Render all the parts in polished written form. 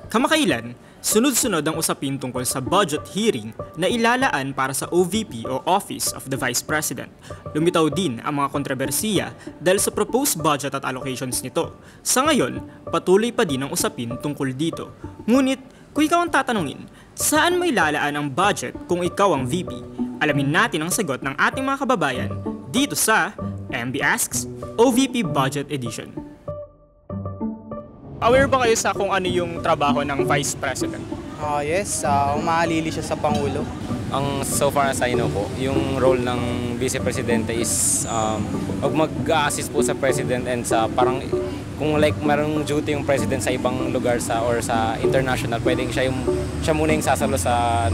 Kamakailan, sunod-sunod ang usapin tungkol sa budget hearing na ilalaan para sa OVP o Office of the Vice President. Lumitaw din ang mga kontrobersiya dahil sa proposed budget at allocations nito. Sa ngayon, patuloy pa din ang usapin tungkol dito. Ngunit, kung ikaw ang tatanungin, saan may lalaan ang budget kung ikaw ang VP? Alamin natin ang sagot ng ating mga kababayan dito sa MB Asks OVP Budget Edition. Aware ba kayo sa kung ano yung trabaho ng Vice President? Yes, umaalili siya sa Pangulo. Ang so far as I know po, yung role ng Vice Presidente is mag-assist po sa President and sa parang kung like merong duty yung President sa ibang lugar or sa international, pwedeng siya muna yung sasalo sa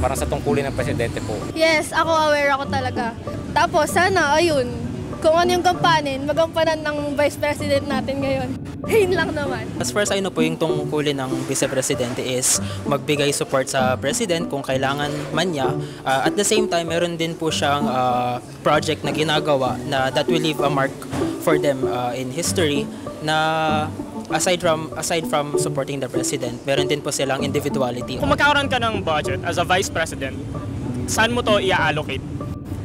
parang sa tungkulin ng Presidente po. Yes, ako aware ako talaga. Tapos sana ayun, kung ano yung magampanan ng Vice President natin ngayon. Yun lang naman. As far as I know po, yung tungkulin ng Vice Presidente is magbigay support sa President kung kailangan man niya. At the same time, meron din po siyang project na ginagawa na that will leave a mark for them in history na aside from supporting the President, meron din po silang individuality. Kung magkakaroon ka ng budget as a Vice President, saan mo to i-allocate?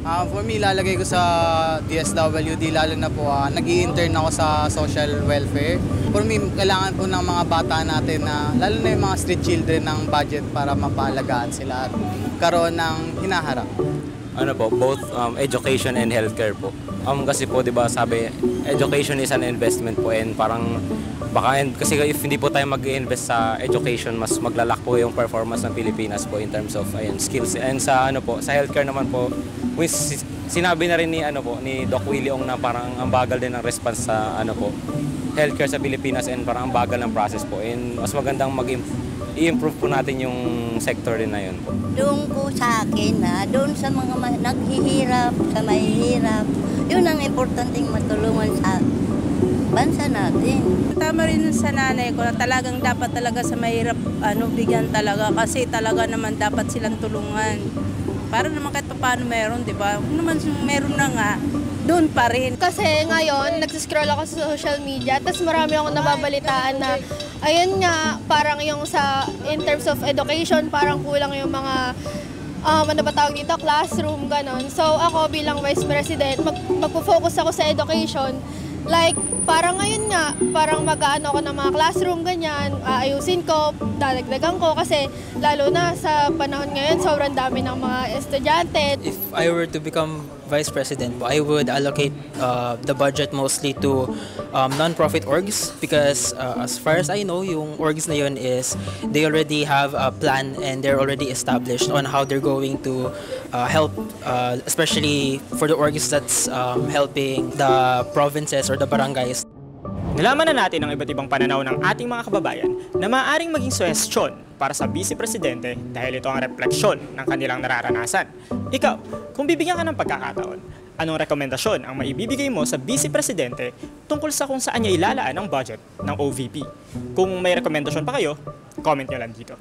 For me, ilalagay ko sa DSWD, lalo na po nag-i-intern ako sa social welfare. For me, kailangan po ng mga bata natin lalo na yung mga street children ng budget para mapalagaan sila at karoon ng hinaharap. Both education and healthcare po. Kasi po, 'di ba, sabi, education is an investment po and parang kasi if hindi po tayo mag-invest sa education, mas maglalak po yung performance ng Pilipinas po in terms of skills. And sa sa healthcare naman po, sinabi na rin ni Doc Willie Ong na parang ang bagal din ng response sa healthcare sa Pilipinas and parang ang bagal ng process po. And mas magandang i-improve po natin yung sector din na yun po. Doon ko sa akin doon sa mga naghihirap, sa mahihirap, yun ang importanteng matulungan sa bansa natin. Tama rin sa nanay ko na talagang dapat talaga sa mahirap bigyan talaga kasi talaga naman dapat silang tulungan. Para naman kahit paano meron, di ba? Kung naman meron na nga, doon pa rin. Kasi ngayon, nagsiscroll ako sa social media, tapos marami akong nababalitaan na, ayun nga, parang yung in terms of education, parang kulang yung mga, ano ba tawag dito, classroom, ganon. So ako bilang Vice President, magpo-focus ako sa education. Like, parang ngayon nga, parang mag-aano ako ng mga classroom, ganyan, ayusin ko, dadagdagan ko, kasi lalo na sa panahon ngayon, sobrang dami ng mga estudyante. If I were to become Vice President, I would allocate the budget mostly to non-profit orgs because as far as I know, yung orgs na yun is they already have a plan and they're already established on how they're going to help, especially for the orgs that's helping the provinces or the barangays. Nalaman na natin ang iba't ibang pananaw ng ating mga kababayan na maaaring maging suhestyon para sa Vice Presidente dahil ito ang refleksyon ng kanilang nararanasan. Ikaw, kung bibigyan ka ng pagkakataon, anong rekomendasyon ang maibibigay mo sa Vice Presidente tungkol sa kung saan niya ilalaan ang budget ng OVP? Kung may rekomendasyon pa kayo, comment nyo lang dito.